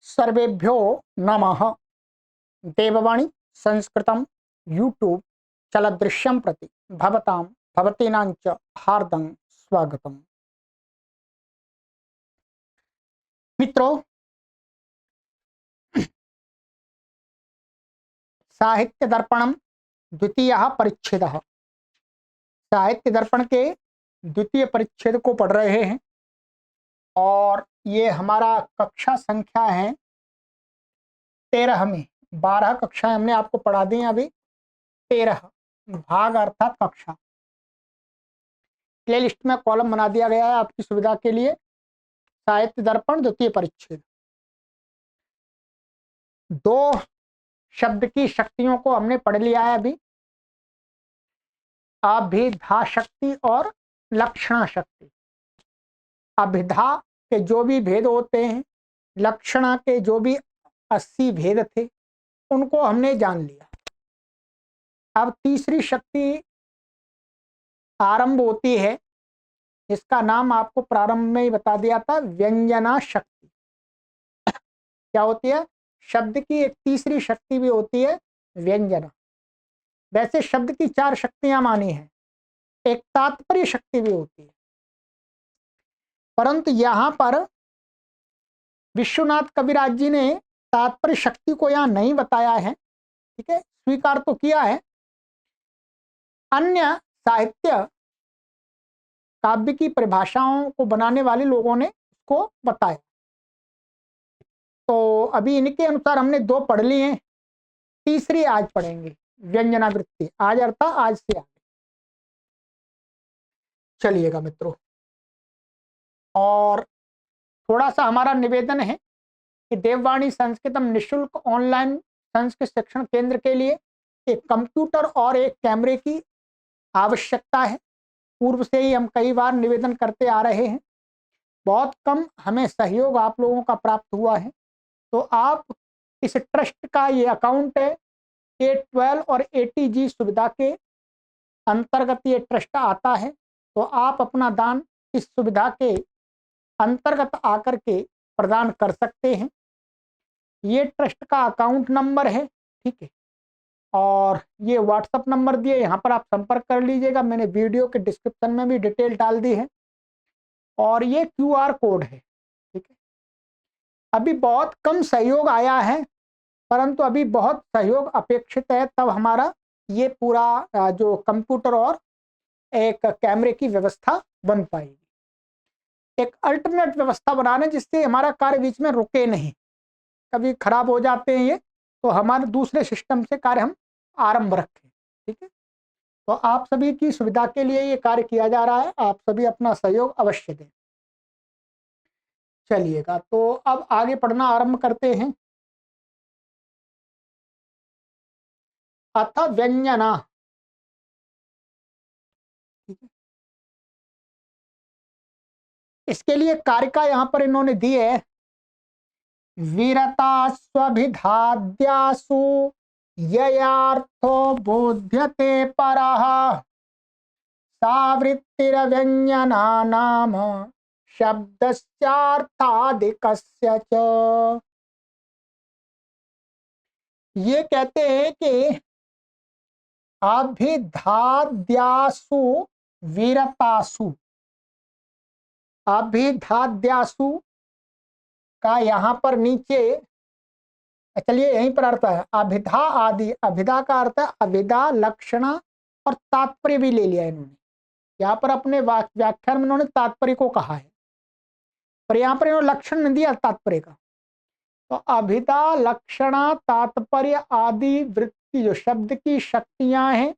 सर्वेभ्यो नमः। देववाणी संस्कृतं यूट्यूब चलदृश्यं प्रति भवतां भवतीनां च हार्दं स्वागतम्। मित्रों, साहित्य दर्पणम द्वितीयः परिच्छेदः। साहित्य दर्पण के द्वितीय परिच्छेद को पढ़ रहे हैं और ये हमारा कक्षा संख्या है 13 में। 12 कक्षाएं हमने आपको पढ़ा दी हैं, अभी 13 भाग अर्थात कक्षा। प्ले लिस्ट में कॉलम बना दिया गया है आपकी सुविधा के लिए। साहित्य दर्पण द्वितीय परिच्छेद। 2 शब्द की शक्तियों को हमने पढ़ लिया है अभी, अभिधा शक्ति और लक्षणा शक्ति। अभिधा के जो भी भेद होते हैं, लक्षणा के जो भी 80 भेद थे, उनको हमने जान लिया। अब तीसरी शक्ति आरंभ होती है, इसका नाम आपको प्रारंभ में ही बता दिया था, व्यंजना शक्ति। क्या होती है? शब्द की एक तीसरी शक्ति भी होती है व्यंजना। वैसे शब्द की 4 शक्तियां मानी हैं, एक तात्पर्य शक्ति भी होती है, परंतु यहां पर विश्वनाथ कविराज जी ने तात्पर्य शक्ति को यहां नहीं बताया है। ठीक है, स्वीकार तो किया है, अन्य साहित्य काव्य की परिभाषाओं को बनाने वाले लोगों ने उसको बताया। तो अभी इनके अनुसार हमने 2 पढ़ लिए हैं, तीसरी आज पढ़ेंगे, व्यंजना वृत्ति। आज अर्थात आज से आगे। चलिएगा मित्रों, और थोड़ा सा हमारा निवेदन है कि देववाणी संस्कृतम निःशुल्क ऑनलाइन संस्कृत शिक्षण केंद्र के लिए एक कंप्यूटर और एक कैमरे की आवश्यकता है। पूर्व से ही हम कई बार निवेदन करते आ रहे हैं, बहुत कम हमें सहयोग आप लोगों का प्राप्त हुआ है। तो आप इस ट्रस्ट का ये अकाउंट है, A12 और ATG सुविधा के अंतर्गत ये ट्रस्ट आता है। तो आप अपना दान इस सुविधा के अंतर्गत आकर के प्रदान कर सकते हैं। ये ट्रस्ट का अकाउंट नंबर है, ठीक है, और ये व्हाट्सएप नंबर दिए, यहाँ पर आप संपर्क कर लीजिएगा। मैंने वीडियो के डिस्क्रिप्शन में भी डिटेल डाल दी है, और ये QR कोड है। ठीक है, अभी बहुत कम सहयोग आया है, परंतु अभी बहुत सहयोग अपेक्षित है, तब हमारा ये पूरा जो कंप्यूटर और एक कैमरे की व्यवस्था बन पाएगी। एक अल्टरनेट व्यवस्था बनाने जिससे हमारा कार्य बीच में रुके नहीं, कभी खराब हो जाते हैं ये, तो हमारे दूसरे सिस्टम से कार्य हम आरंभ रखें। ठीक है, तो आप सभी की सुविधा के लिए ये कार्य किया जा रहा है, आप सभी अपना सहयोग अवश्य दें। चलिएगा, तो अब आगे पढ़ना आरंभ करते हैं। अथ व्यंजना। इसके लिए कारिका यहाँ पर इन्होंने दी है, वीरता स्वभिधाद्यासु ययार्थो बोध्यते परः सा वृत्तिरव्यंजना नाम शब्दस्यार्थादिकस्य च। ये कहते हैं कि अभिधाद्यासु वीरतासु, अभिधाद्यासु का यहाँ पर नीचे, चलिए यहीं पर अर्थ है अभिधा आदि। अभिधा का अर्थ है अभिधा, लक्षणा और तात्पर्य भी ले लिया इन्होंने। यहाँ पर अपने व्याख्यान में इन्होंने तात्पर्य को कहा है, पर यहाँ पर इन्होंने लक्षण नहीं दिया तात्पर्य का। तो अभिधा, लक्षणा, तात्पर्य आदि वृत्ति जो शब्द की शक्तियां हैं,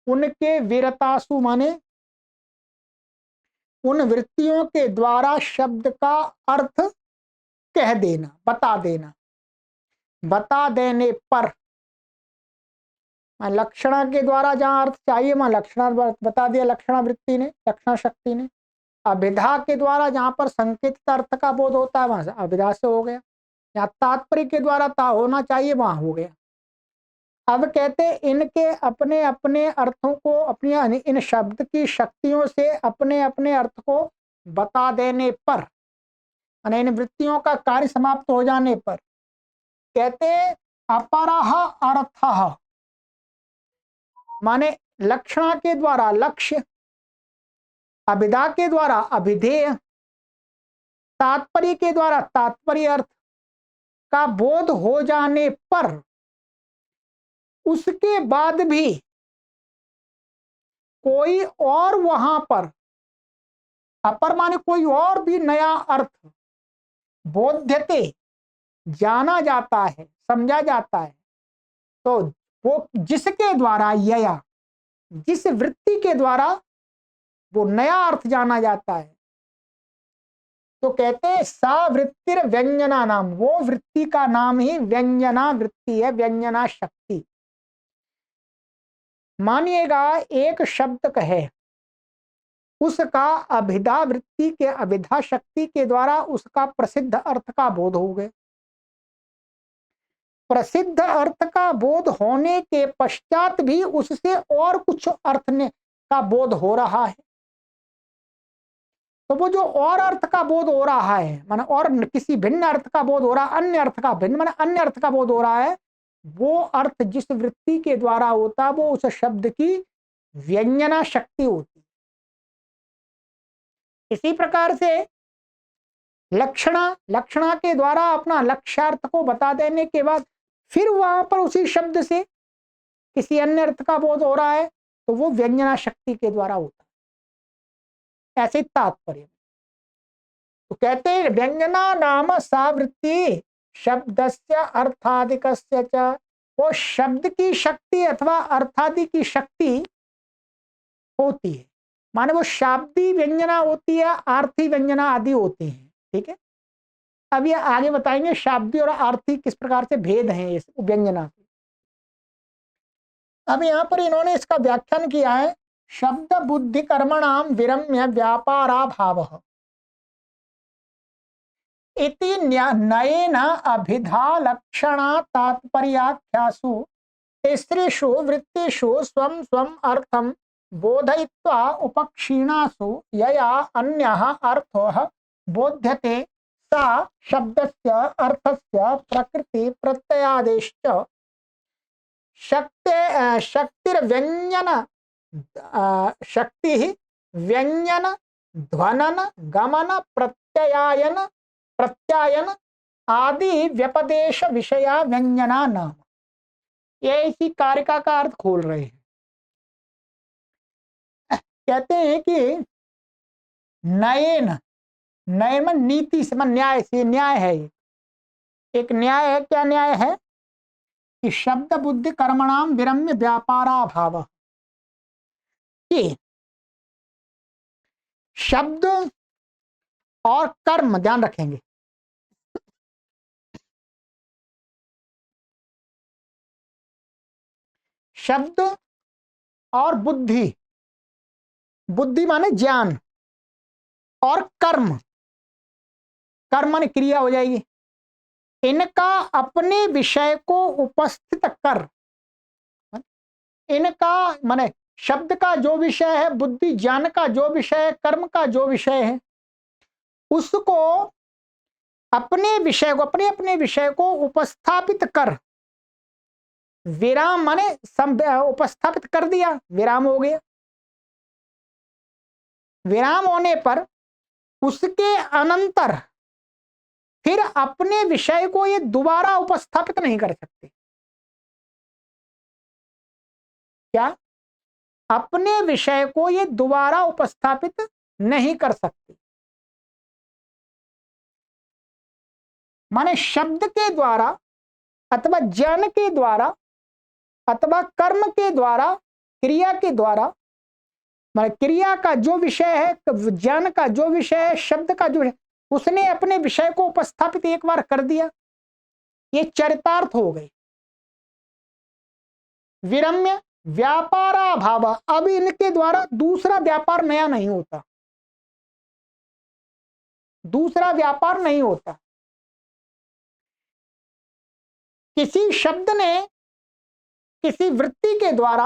उनके वीरतासु माने उन वृत्तियों के द्वारा शब्द का अर्थ कह देना, बता देना। बता देने पर लक्षणा के द्वारा जहां अर्थ चाहिए वहां लक्षणा बता दिया, लक्षणा वृत्ति ने, लक्षणा शक्ति ने। अभिधा के द्वारा जहां पर संकेतित अर्थ का बोध होता है वहां अभिधा से हो गया, या तात्पर्य के द्वारा ता होना चाहिए वहां हो गया। अब कहते इनके अपने अपने अर्थों को, अपनी इन शब्द की शक्तियों से अपने अपने अर्थ को बता देने पर, माने इन वृत्तियों का कार्य समाप्त हो जाने पर कहते अपरः अर्थः, माने लक्षणा के द्वारा लक्ष्य, अभिधा के द्वारा अभिधेय, तात्पर्य के द्वारा तात्पर्य अर्थ का बोध हो जाने पर उसके बाद भी कोई और वहां पर अपर माने कोई और भी नया अर्थ बोध्यते जाना जाता है, समझा जाता है, तो वो जिसके द्वारा यया, जिस वृत्ति के द्वारा वो नया अर्थ जाना जाता है, तो कहते हैं सा वृत्तिर व्यंजना नाम, वो वृत्ति का नाम ही व्यंजना वृत्ति है, व्यंजना शक्ति। मानिएगा एक शब्द कहे, उसका अभिधा वृत्ति के अभिधा शक्ति के द्वारा उसका प्रसिद्ध अर्थ का बोध हो गया। प्रसिद्ध अर्थ का बोध होने के पश्चात भी उससे और कुछ अर्थ ने का बोध हो रहा है, तो वो जो और अर्थ का बोध हो रहा है माने और किसी भिन्न अर्थ का बोध हो रहा है, अन्य अर्थ का भिन्न माने अन्य अर्थ का बोध हो रहा है, वो अर्थ जिस वृत्ति के द्वारा होता है वो उस शब्द की व्यंजना शक्ति होती है। इसी प्रकार से लक्षणा के द्वारा अपना लक्ष्यार्थ को बता देने के बाद फिर वहां पर उसी शब्द से किसी अन्य अर्थ का बोध हो रहा है, तो वो व्यंजना शक्ति के द्वारा होता है। ऐसे तात्पर्य तो कहते हैं व्यंजना नाम सा वृत्ति शब्दस्य अर्थादिकस्य च, वो शब्द की शक्ति अथवा अर्थादि की शक्ति होती है, माने वो शाब्दी व्यंजना होती है, आर्थी व्यंजना आदि होती हैं। ठीक है, अब ये आगे बताएंगे शाब्दी और आर्थी किस प्रकार से भेद हैं इस व्यंजना के। अब यहाँ पर इन्होंने इसका व्याख्यान किया है, शब्द बुद्धि कर्मणाम विरम्य व्यापाराभावः इति नयेन अभिधा लक्षणा तात्पर्याख्यासु तिसृषु वृत्तिषु स्वं स्वं अर्थं बोधयित्वा उपक्षीणासु यया अन्यः अर्थः बोध्यते सा शब्दस्य अर्थस्य प्रकृति प्रत्ययादेश्च शक्तिर्व्यंजन शक्ति व्यंजन ध्वनन गमन प्रत्यायन आदि व्यपदेश विषया व्यंजना नाम। ये इसी कारिका का अर्थ खोल रहे हैं। कहते हैं कि नयन में नीति से न्याय से, न्याय है एक न्याय है। क्या न्याय है कि शब्द बुद्धि कर्मणाम विरम्य व्यापाराभाव, कि शब्द और कर्म, ध्यान रखेंगे, शब्द और बुद्धि, बुद्धि माने ज्ञान, और कर्म, कर्म माने क्रिया हो जाएगी, इनका अपने विषय को उपस्थित कर, इनका माने शब्द का जो विषय है, बुद्धि ज्ञान का जो विषय है, कर्म का जो विषय है, उसको अपने विषय को, अपने अपने विषय को उपस्थापित कर, विराम माने उपस्थापित कर दिया, विराम हो गया। विराम होने पर उसके अनंतर फिर अपने विषय को ये दोबारा उपस्थापित नहीं कर सकते। क्या? अपने विषय को ये दोबारा उपस्थापित नहीं कर सकते। माने शब्द के द्वारा अथवा ज्ञान के द्वारा अथवा कर्म के द्वारा, क्रिया के द्वारा, माने क्रिया का जो विषय है, ज्ञान का जो विषय है, शब्द का जो है, उसने अपने विषय को उपस्थापित एक बार कर दिया, ये चरितार्थ हो गए। विरम्य व्यापाराभाव, अब इनके द्वारा दूसरा व्यापार नया नहीं होता, दूसरा व्यापार नहीं होता। किसी शब्द ने किसी वृत्ति के द्वारा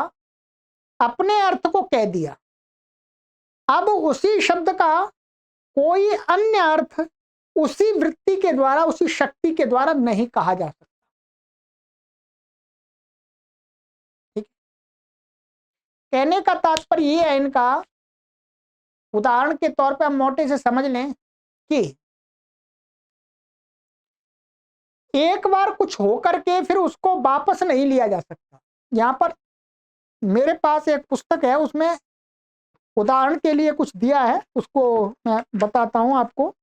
अपने अर्थ को कह दिया, अब उसी शब्द का कोई अन्य अर्थ उसी वृत्ति के द्वारा, उसी शक्ति के द्वारा नहीं कहा जा सकता। ठीक, कहने का तात्पर्य ये है इनका, उदाहरण के तौर पे हम मोटे से समझ लें कि एक बार कुछ होकर के फिर उसको वापस नहीं लिया जा सकता। यहां पर मेरे पास एक पुस्तक है, उसमें उदाहरण के लिए कुछ दिया है, उसको मैं बताता हूं आपको।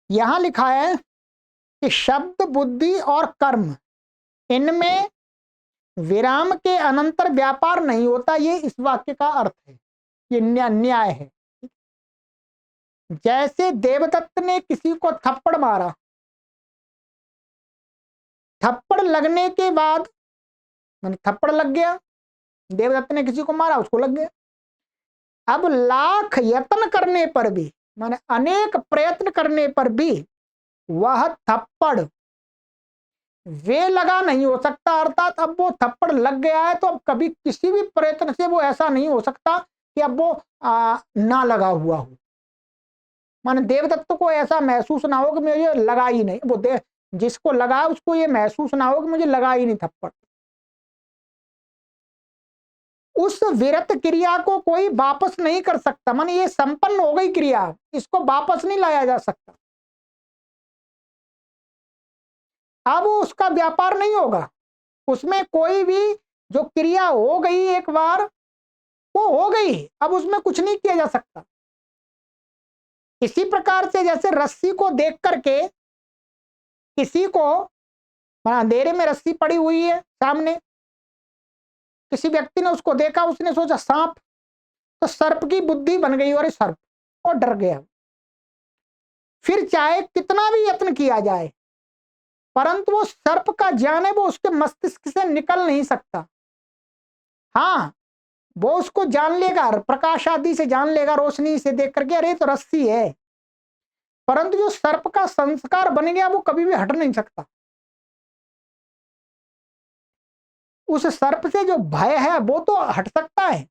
यहां लिखा है कि शब्द, बुद्धि और कर्म, इनमें विराम के अनंतर व्यापार नहीं होता। ये इस वाक्य का अर्थ है, ये न्याय है। जैसे देवदत्त ने किसी को थप्पड़ मारा, थप्पड़ लगने के बाद मैंने थप्पड़ लग गया, देवदत्त ने किसी को मारा, उसको लग गया। अब लाख यत्न करने पर भी, माने अनेक प्रयत्न करने पर भी वह थप्पड़ वे लगा नहीं हो सकता। अर्थात अब वो थप्पड़ लग गया है तो अब कभी किसी भी प्रयत्न से वो ऐसा नहीं हो सकता कि अब वो ना लगा हुआ हो। माने देवदत्त को ऐसा महसूस ना हो कि मुझे लगा ही नहीं, वो जिसको लगा उसको ये महसूस ना हो कि मुझे लगा ही नहीं थप्पड़। उस विरत क्रिया को कोई वापस नहीं कर सकता। माने ये संपन्न हो गई क्रिया, इसको वापस नहीं लाया जा सकता। अब उसका व्यापार नहीं होगा, उसमें कोई भी जो क्रिया हो गई एक बार, वो हो गई, अब उसमें कुछ नहीं किया जा सकता। इसी प्रकार से जैसे रस्सी को देख करके किसी को, अंधेरे में रस्सी पड़ी हुई है सामने, किसी व्यक्ति ने उसको देखा, उसने सोचा सांप, तो सर्प की बुद्धि बन गई और सर्प, और डर गया। फिर चाहे कितना भी यत्न किया जाए, परंतु वो सर्प का ज्ञान है, वो उसके मस्तिष्क से निकल नहीं सकता। हाँ, वो उसको जान लेगा, प्रकाश आदि से जान लेगा, रोशनी से देख करके अरे तो रस्सी है, परंतु जो सर्प का संस्कार बन गया वो कभी भी हट नहीं सकता। उस सर्प से जो भय है वो तो हट सकता है,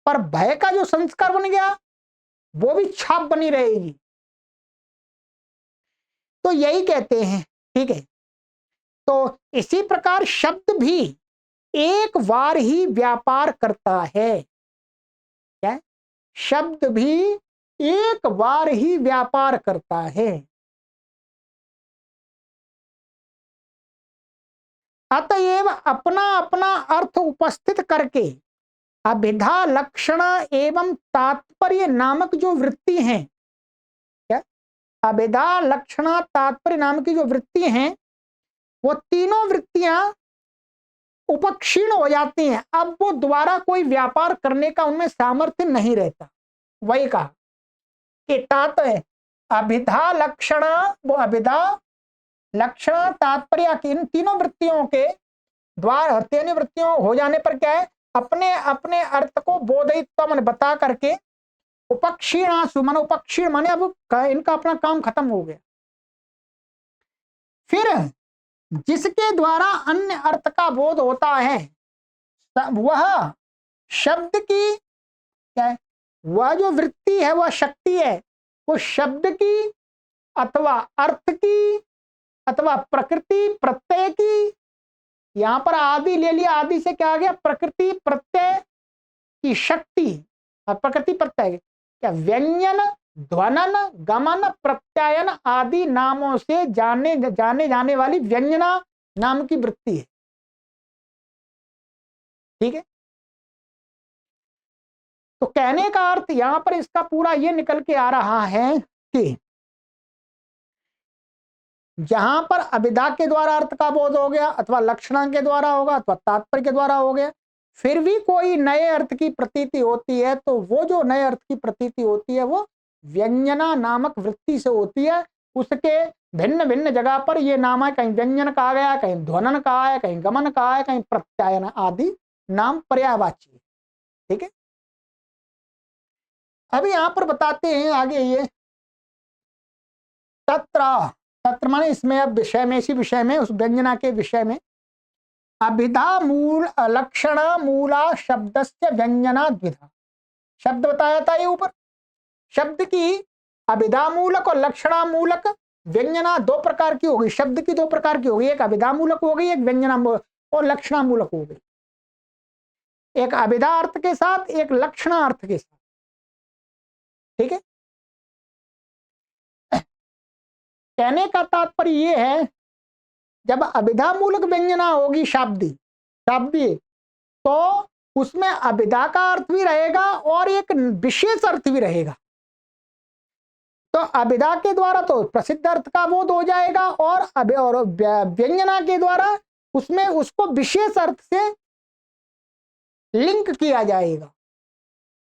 पर भय का जो संस्कार बन गया वो भी छाप बनी रहेगी। तो यही कहते हैं। ठीक है, तो इसी प्रकार शब्द भी एक बार ही व्यापार करता है। क्या? शब्द भी एक बार ही व्यापार करता है। अतएव अपना अपना अर्थ उपस्थित करके अभिधा, लक्षण एवं तात्पर्य नामक जो वृत्ति हैं, क्या? अभिधा, लक्षण, तात्पर्य नाम की जो वृत्ति हैं, वो तीनों वृत्तियां उपक्षीण हो जाती हैं। अब वो दोबारा कोई व्यापार करने का उनमें सामर्थ्य नहीं रहता। वही कहा कि तात्पर्य, अभिधा, लक्षण, वो अभिधा, लक्षण, तात्पर्य की इन तीनों वृत्तियों के द्वारा, तीनों वृत्तियों हो जाने पर क्या है, अपने अपने अर्थ को बोधयित्व मन बता करके उपक्षीणासु, मन उपक्षीण माने अब इनका अपना काम खत्म हो गया। फिर जिसके द्वारा अन्य अर्थ का बोध होता है वह शब्द की, क्या है, वह जो वृत्ति है वह शक्ति है, वो शब्द की अथवा अर्थ की अथवा प्रकृति प्रत्यय की, यहां पर आदि ले लिया, आदि से क्या आ गया, प्रकृति प्रत्यय की शक्ति। प्रकृति प्रत्यय क्या, व्यंजन, ध्वनन, गमन, प्रत्यायन आदि नामों से जाने जाने वाली व्यंजना नाम की वृत्ति है। ठीक है, तो कहने का अर्थ यहां पर इसका पूरा ये निकल के आ रहा है कि जहां पर अभिधा के द्वारा अर्थ का बोध हो गया, अथवा लक्षण के द्वारा होगा, अथवा तात्पर्य के द्वारा हो गया, फिर भी कोई नए अर्थ की प्रतीति होती है, तो वो जो नए अर्थ की प्रतीति होती है वो व्यंजना नामक वृत्ति से होती है। उसके भिन्न भिन्न जगह पर ये नाम है, कहीं व्यंजन कहा गया, कहीं ध्वनन कहा है, कहीं गमन कहा है, कहीं प्रत्यायन आदि नाम पर्यायवाची। ठीक है, अभी यहां पर बताते हैं आगे ये तत्र, तत्र माने इसमें, अब विषय में, इसी विषय में, उस व्यंजना के विषय में, अभिधा मूल लक्षण मूला शब्दस्य व्यंजना द्विधा। शब्द बताया था ये ऊपर, शब्द की अभिधामूलक और लक्षणामूलक व्यंजना दो प्रकार की होगी, शब्द की दो प्रकार की होगी, एक अभिधामूलक हो गई, एक व्यंजनामूलक और लक्षणामूलक हो गई। एक अभिधा अर्थ के साथ, एक लक्षणा अर्थ के साथ। ठीक है, कहने का तात्पर्य यह है, जब अभिधामूलक व्यंजना होगी शाब्दी शाब्दी, तो उसमें अभिधा का अर्थ भी रहेगा और एक विशेष अर्थ भी रहेगा। तो अभिधा के द्वारा तो प्रसिद्ध अर्थ का बोध हो जाएगा, और व्यंजना के द्वारा उसमें उसको विशेष अर्थ से लिंक किया जाएगा,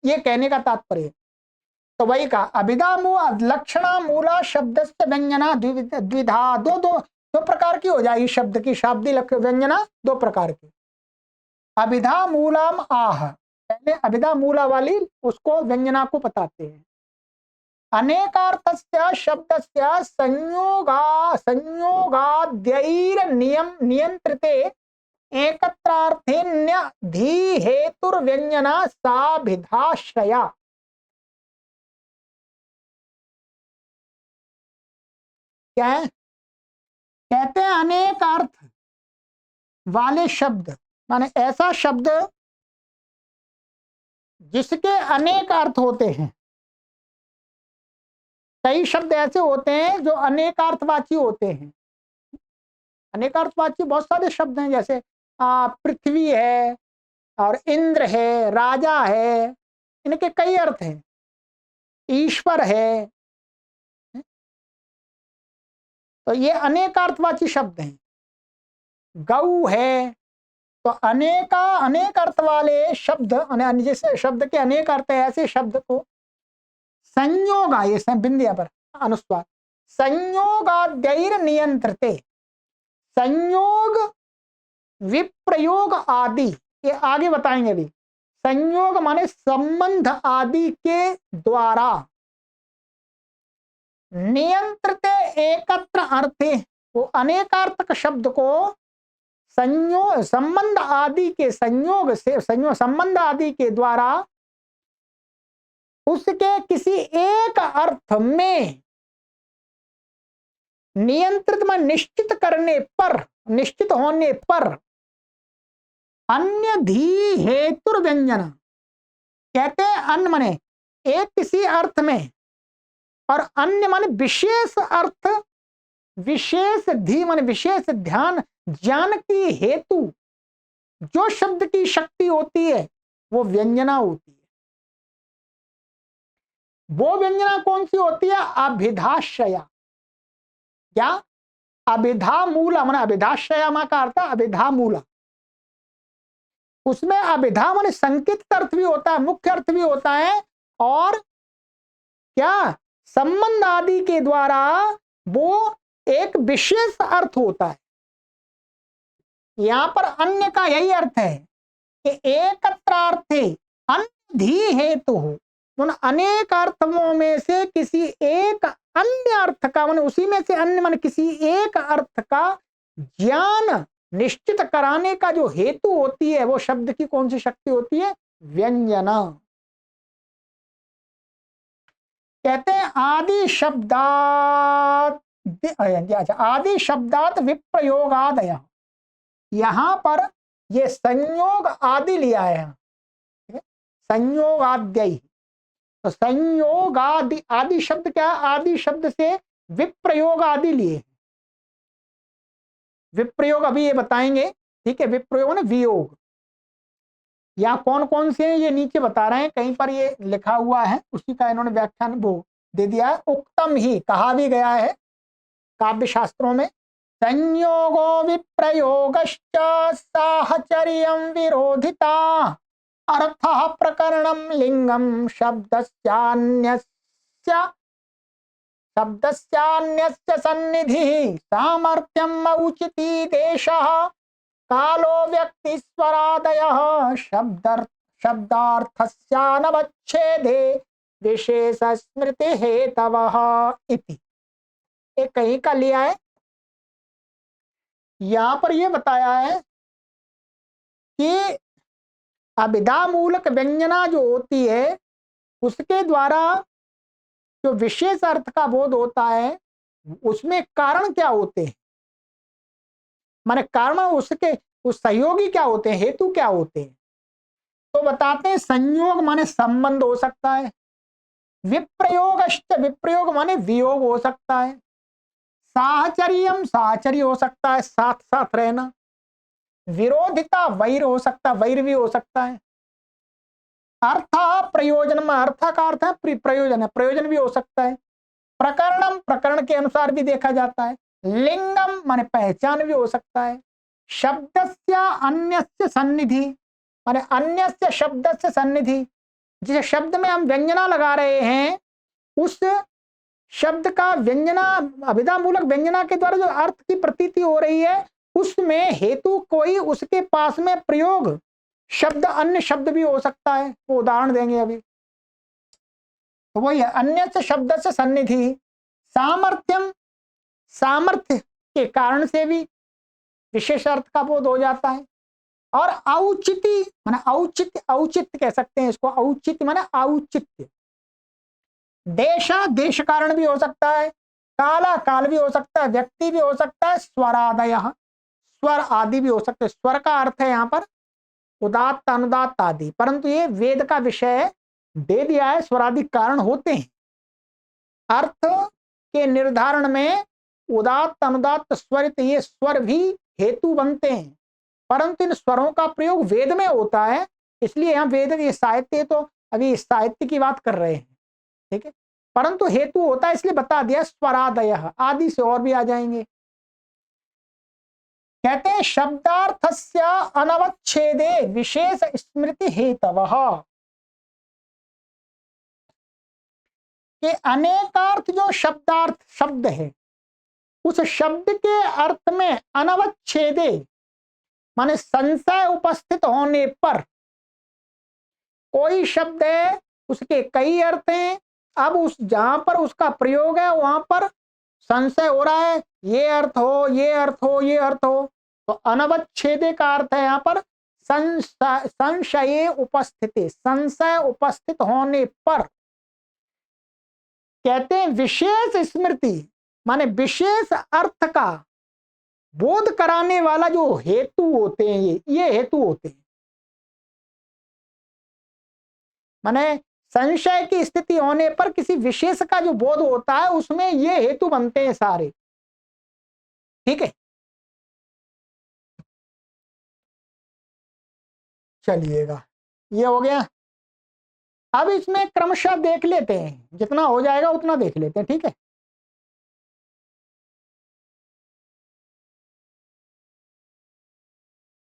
ये कहने का तात्पर्य। तो वही कहा, अभिधा लक्षणा मूला शब्द से व्यंजना द्विधा, दो प्रकार की हो जाएगी शब्द की, शाब्दी व्यंजना दो प्रकार की। अभिधा मूलम आह, पहले अभिधा मूला वाली उसको व्यंजना को बताते हैं। अनेकार्थस्य शब्दस्य संयोगाद्यैर नियंत्रिते एकत्रार्थेन्य धी हेतुर्व्यंजना साभिधाश्रया। क्या है? कहते हैं अनेक अर्थ वाले शब्द, माने ऐसा शब्द जिसके अनेक अर्थ होते हैं। कई शब्द ऐसे होते हैं जो अनेकार्थवाची होते हैं। अनेकार्थवाची बहुत सारे शब्द हैं, जैसे पृथ्वी है और इंद्र है, राजा है, इनके कई अर्थ हैं। ईश्वर है, तो ये अनेकार्थवाची शब्द हैं। गौ है, तो अनेक अर्थ वाले शब्द, जैसे शब्द के अनेक अर्थ है, ऐसे शब्द को संयोग, ये बिंदिया पर अनुस्वार, संयोगाद्यैर नियंत्रते, संयोग विप्रयोग आदि, ये आगे बताएंगे अभी। संयोग माने संबंध आदि के द्वारा, नियंत्रित एकत्र अर्थे, वो अनेकार्थक शब्द को संयोग संबंध आदि के संयोग से, संबंध आदि के द्वारा उसके किसी एक अर्थ में नियंत्रित में निश्चित करने पर, निश्चित होने पर अन्य धी हेतुर व्यंजना, कहते हैं अन्य माने एक किसी अर्थ में, और अन्य माने विशेष अर्थ, विशेष धी माने विशेष ध्यान, ज्ञान की हेतु जो शब्द की शक्ति होती है वो व्यंजना होती है। वो व्यंजना कौन सी होती है? अभिधाश्रया। क्या? अभिधा मूला, माने अभिधाश्रया मा का अर्थ अभिधा मूला। उसमें अभिधा माने संकेत अर्थ भी होता है, मुख्य अर्थ भी होता है, और क्या संबंध आदि के द्वारा वो एक विशेष अर्थ होता है। यहां पर अन्य का यही अर्थ है कि एकत्रार्थे अन्य धी हेतु हो, उन अनेक अर्थों में से किसी एक अन्य अर्थ का, माने उसी में से अन्य माने किसी एक अर्थ का ज्ञान निश्चित कराने का जो हेतु होती है, वो शब्द की कौन सी शक्ति होती है? व्यंजना। कहते हैं आदि शब्दात, आदि शब्दात विप्रयोगादय, यहां पर ये संयोग आदि लिया है, संयोगाद्यय। तो संयोग आदि, आदि शब्द क्या? आदि शब्द से विप्रयोग आदि लिए। विप्रयोग अभी ये बताएंगे, ठीक है। विप्रयोग ना वियोग, यहाँ कौन कौन से हैं ये नीचे बता रहे हैं, कहीं पर ये लिखा हुआ है, उसी का इन्होंने व्याख्यान वो दे दिया है। उक्तम ही कहा भी गया है काव्य शास्त्रों में, संयोगो विप्रयोगश्च साहचर्यं विरोधिता अर्थः प्रकरणं लिंगम शब्दस्यान्यस्य सन्निधिः सामर्थ्यम् औचिती देशः कालो व्यक्तिस्वरादयः शब्दार्थस्यानवच्छेदे विशेष स्मृति हेतवः इति। एक कहीं का लिया है, यहां पर यह बताया है कि अभिधा मूलक व्यंजना जो होती है उसके द्वारा जो विशेष अर्थ का बोध होता है उसमें कारण क्या होते हैं, माने कारण उसके उस सहयोगी क्या होते हैं, हेतु क्या होते हैं। तो बताते हैं संयोग माने संबंध हो सकता है, विप्रयोगश्च विप्रयोग माने वियोग हो सकता है, साहचर्यम साहचर्य हो सकता है साथ साथ रहना, विरोधिता वैर हो सकता है, वैर भी हो सकता है, अर्थ प्रयोजन में अर्थ का अर्थ है प्रयोजन है, प्रयोजन भी हो सकता है, प्रकरणम प्रकरण के अनुसार भी देखा जाता है, लिंगम माने पहचान भी हो सकता है, शब्दस्य अन्यस्य सन्निधि माने अन्यस्य शब्दस्य सन्निधि, जिस शब्द में हम व्यंजना लगा रहे हैं उस शब्द का व्यंजना अभिधा मूलक व्यंजना के द्वारा जो अर्थ की प्रतीति हो रही है उसमें हेतु कोई उसके पास में प्रयोग शब्द अन्य शब्द भी हो सकता है, वो उदाहरण देंगे अभी। तो वही है अन्य से शब्द से सन्निधि, सामर्थ्यम सामर्थ्य के कारण से भी विशेष अर्थ का बोध हो जाता है, और औचित्य माने औचित्य औचित्य कह सकते हैं इसको, औचित्य माने औचित्य, देशा देश कारण भी हो सकता है, काला काल भी हो सकता है, व्यक्ति भी हो सकता है, स्वरादय स्वर आदि भी हो सकते हैं। स्वर का अर्थ है यहाँ पर उदात्त अनुदात्त आदि, परंतु ये वेद का विषय दे दिया है, स्वरादि कारण होते हैं। अर्थ के निर्धारण में उदात्त अनुदात्त स्वरित ये स्वर भी हेतु बनते हैं, परंतु इन स्वरों का प्रयोग वेद में होता है, इसलिए यहाँ वेद ये साहित्य, तो अभी साहित्य की बात कर रहे हैं, ठीक है, परंतु हेतु होता है इसलिए बता दिया स्वरादय, आदि से और भी आ जाएंगे। कहते हैं शब्दार्थस्य अनवच्छेदे विशेष स्मृति हेतवः, कि अनेकार्थ जो शब्दार्थ शब्द है उस शब्द के अर्थ में अनवच्छेदे माने संशय उपस्थित होने पर, कोई शब्द है उसके कई अर्थ हैं, अब उस जहां पर उसका प्रयोग है वहां पर संशय हो रहा है, ये अर्थ हो ये अर्थ हो ये अर्थ हो, तो अनवच्छेदे का अर्थ है यहाँ पर संशय उपस्थिति, संशय उपस्थित होने पर। कहते हैं विशेष स्मृति माने विशेष अर्थ का बोध कराने वाला जो हेतु होते हैं, ये हेतु होते हैं, माने संशय की स्थिति होने पर किसी विशेष का जो बोध होता है उसमें ये हेतु बनते हैं सारे, ठीक है। चलिएगा ये हो गया, अब इसमें क्रमशः देख लेते हैं, जितना हो जाएगा उतना देख लेते हैं, ठीक है।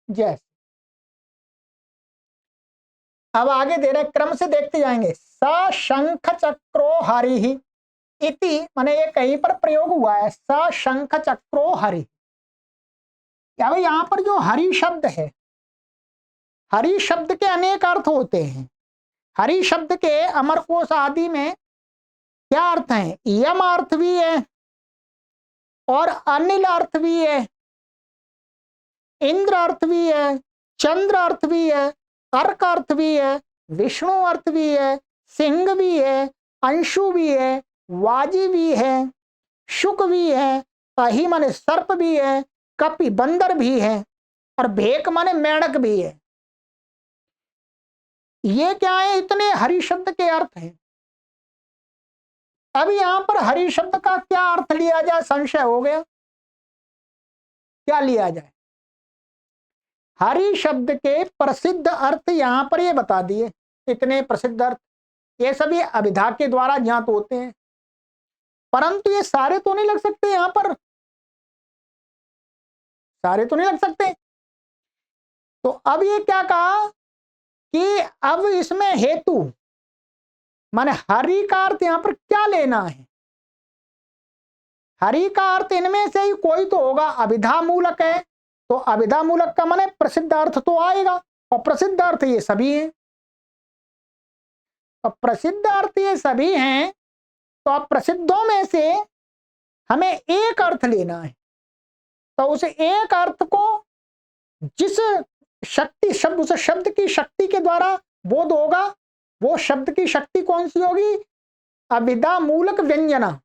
जैसे अब आगे दे रहे क्रम से देखते जाएंगे, स शंख चक्रो हरि इति माने ये कहीं पर प्रयोग हुआ है, स शंख चक्रो हरि। क्या भाई यहां पर जो हरि शब्द है, हरि शब्द के अनेक अर्थ होते हैं, हरि शब्द के अमरकोश आदि में क्या अर्थ है, यम अर्थ भी है और अनिल अर्थ भी है, इंद्र अर्थ भी है, चंद्र अर्थ भी है, अर्क अर्थ भी है, विष्णु अर्थ भी है, सिंह भी है, अंशु भी है, वाजी भी है, शुक भी है, अहि माने सर्प भी है, कपि बंदर भी है, और भेक माने मेढक भी है। ये क्या है, इतने हरि शब्द के अर्थ हैं। अब यहां पर हरि शब्द का क्या अर्थ लिया जाए, संशय हो गया, क्या लिया जाए। हरि शब्द के प्रसिद्ध अर्थ यहां पर ये बता दिए, इतने प्रसिद्ध अर्थ, ये सभी अभिधा के द्वारा ज्ञात होते हैं, परंतु ये सारे तो नहीं लग सकते, यहां पर सारे तो नहीं लग सकते। तो अब ये क्या कहा कि अब इसमें हेतु माने हरि का अर्थ यहां पर क्या लेना है, हरि का अर्थ इनमें से ही कोई तो होगा, अभिधा मूलक है तो अभिधा मूलक का माने प्रसिद्ध अर्थ तो आएगा, और प्रसिद्ध अर्थ ये सभी हैं, और प्रसिद्ध अर्थ ये सभी हैं, तो अब प्रसिद्धों में से हमें एक अर्थ लेना है, तो उस एक अर्थ को जिस शक्ति शब्द उस शब्द की शक्ति के द्वारा बोध होगा, वो शब्द की शक्ति कौन सी होगी, अभिधा मूलक व्यंजना,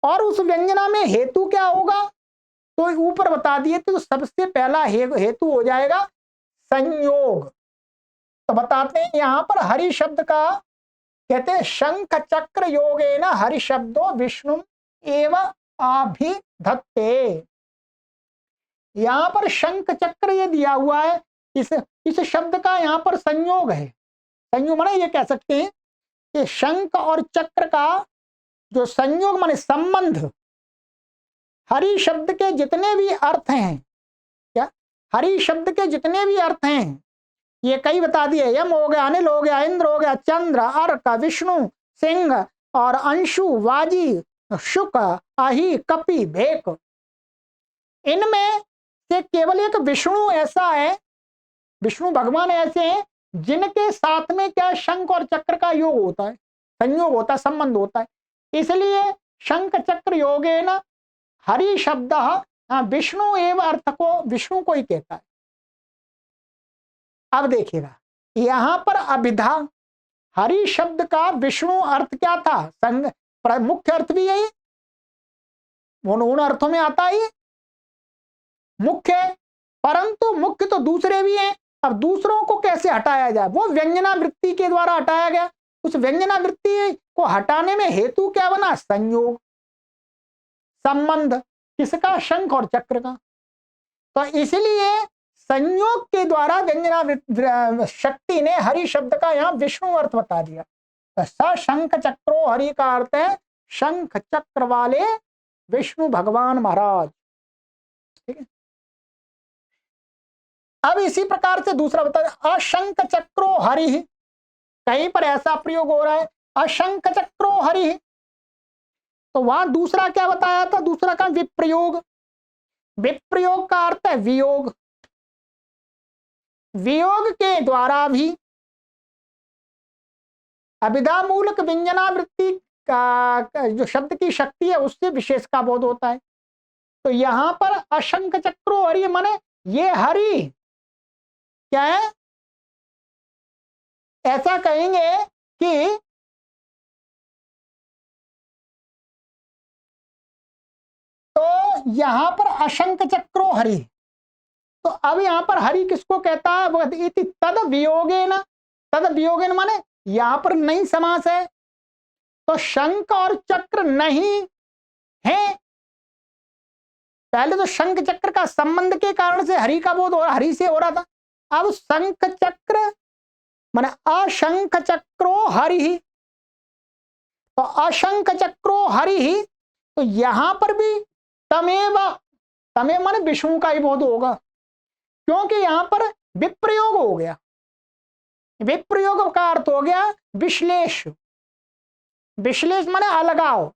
और उस व्यंजना में हेतु क्या होगा, तो ऊपर बता दिए थे। तो सबसे पहला हेतु हो जाएगा संयोग। तो बताते हैं यहां पर हरि शब्द का कहते हैं शंख चक्र योगेन हरि शब्दो विष्णु एव अभिधत्ते। यहां पर शंख चक्र ये दिया हुआ है, इस शब्द का यहां पर संयोग है। संयोग माने ये कह सकते हैं कि शंख और चक्र का जो संयोग माने संबंध, हरि शब्द के जितने भी अर्थ हैं, क्या हरि शब्द के जितने भी अर्थ हैं ये कई बता दिए। यम हो गया, अनिल हो गया, इंद्र हो गया, चंद्र, अर्क, विष्णु, सिंह और अंशु, वाजी, शुक, अहि, कपि, भेक। इनमें से केवल एक विष्णु ऐसा है, विष्णु भगवान ऐसे हैं जिनके साथ में क्या शंख और चक्र का योग होता है, संयोग होता है, संबंध होता है। इसलिए शंख चक्र योगेन हरि शब्द विष्णु एवं अर्थ को विष्णु को ही कहता है। अब देखिएगा यहां पर अभिधा, हरि शब्द का विष्णु अर्थ क्या था, संग मुख्य अर्थ भी यही, उन अर्थों में आता ही मुख्य, परंतु मुख्य तो दूसरे भी हैं। अब दूसरों को कैसे हटाया जाए, वो व्यंजना वृत्ति के द्वारा हटाया गया। उस व्यंजना वृत्ति को हटाने में हेतु क्या बना, संयोग, संबंध, किसका, शंख और चक्र का। तो इसलिए संयोग के द्वारा व्यंजना शक्ति ने हरि शब्द का यहां विष्णु अर्थ बता दिया। तो स शंख चक्रो हरि का अर्थ है शंख चक्र वाले विष्णु भगवान महाराज। ठीक है। अब इसी प्रकार से दूसरा बता दें, अशंख चक्रो हरि, कहीं पर ऐसा प्रयोग हो रहा है अशंख चक्रो हरि, तो वहां दूसरा क्या बताया था, दूसरा का विप्रयोग। विप्रयोग का अर्थ है वियोग, वियोग के द्वारा भी अभिधा मूलक व्यंजना वृत्ति का जो शब्द की शक्ति है उससे विशेष का बोध होता है। तो यहां पर अशंख चक्रो हरि माने ये हरि क्या है, ऐसा कहेंगे कि तो यहां पर अशंख चक्रो हरि, तो अब यहां पर हरि किसको कहता है, तद वियोगेन, तद वियोगेन माने यहां पर नहीं समास है, तो शंख और चक्र नहीं है। पहले तो शंख चक्र का संबंध के कारण से हरि का बोध हरि से हो रहा था, अब शंख चक्र माने अशंख चक्रो हरि, तो अशंख चक्रो हरि, तो यहां पर भी तमेव, तमेव माने विष्णु का ही बोध होगा, क्योंकि यहां पर विप्रयोग हो गया। विप्रयोग का अर्थ हो गया विश्लेष, विश्लेष माने अलगाव।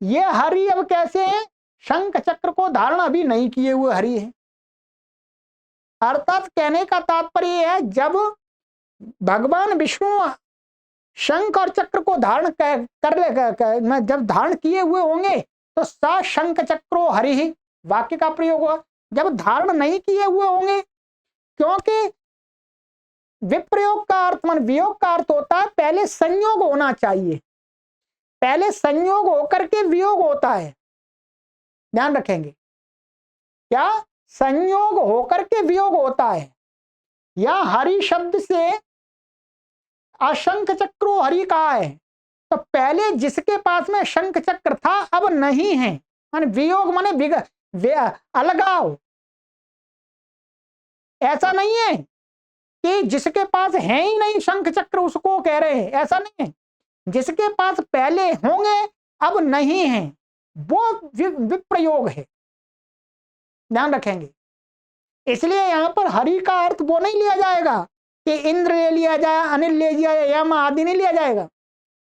ये हरि अब कैसे है, शंख चक्र को धारण अभी नहीं किए हुए हरि है। अर्थात कहने का तात्पर्य है जब भगवान विष्णु शंख और चक्र को धारण कर जब धारण किए हुए होंगे तो स शंख चक्रो हरि वाक्य का प्रयोग हुआ। जब धारण नहीं किए हुए होंगे, क्योंकि विप्रयोग का अर्थ मान वियोग का अर्थ होता है पहले संयोग होना चाहिए, पहले संयोग होकर के वियोग होता है, ध्यान रखेंगे, क्या संयोग होकर के वियोग होता है। या हरि शब्द से अशंख चक्रो हरि कहा है, तो पहले जिसके पास में शंख चक्र था अब नहीं है, मान वियोग माने अलगाव। ऐसा नहीं है कि जिसके पास है ही नहीं शंख चक्र उसको कह रहे हैं, ऐसा नहीं है। जिसके पास पहले होंगे अब नहीं है, वो विप्रयोग है, ध्यान रखेंगे। इसलिए यहां पर हरि का अर्थ वो नहीं लिया जाएगा कि इंद्र ले लिया जाए, अनिल ले लिया जाए, यम आदि नहीं लिया जाएगा।